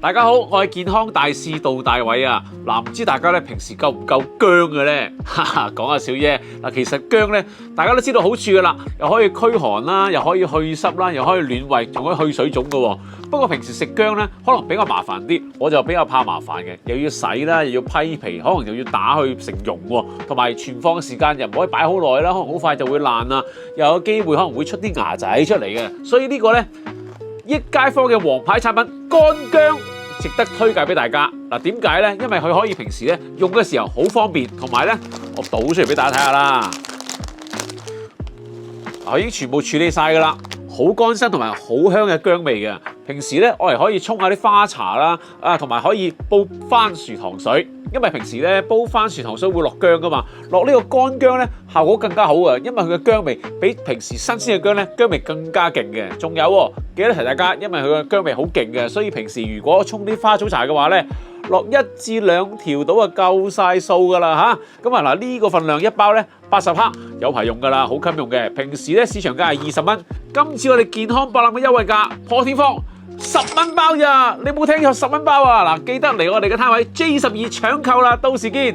大家好，我係健康大使杜大偉啊！唔知大家咧平時夠唔夠薑嘅咧？哈哈，講下笑啫。其實薑咧，大家都知道好處㗎啦，又可以驅寒啦，又可以去濕啦，又可以暖胃，仲可以去水腫嘅喎。不過平時食薑咧，可能比較麻煩啲，我就比較怕麻煩嘅，又要洗啦，又要批皮，可能又要打去成蓉喎，同埋存放嘅時間又唔可以擺好耐啦，可能好快就會爛啦，又有機會可能會出啲芽仔出嚟嘅。所以呢個咧，益街坊嘅王牌產品乾薑，值得推介俾大家。點解呢？因為佢可以平時咧用嘅時候好方便，同埋咧我倒出嚟俾大家睇下啦。我已經全部處理晒㗎啦，好乾身同埋好香嘅薑味嘅。平時咧我哋可以沖下啲花茶啦，同埋可以煲番薯糖水。因為平時咧煲番薯糖水會落薑㗎嘛，落呢個乾薑咧效果更加好啊！因為佢嘅薑味比平時新鮮嘅薑咧薑味更加勁嘅。仲有記得提大家，因為佢嘅薑味好勁嘅，所以平時如果沖啲花草茶嘅話咧，落1至2條到啊夠晒數㗎啦嚇。咁啊嗱，呢個份量一包咧80克，有排用㗎啦，好襟用嘅。平時咧市場價係20蚊，今次我哋健康博覽嘅優惠價破天荒10蚊包咋？你冇聽錯，10蚊包啊！記得嚟我哋嘅攤位 J12搶購啦，到時見。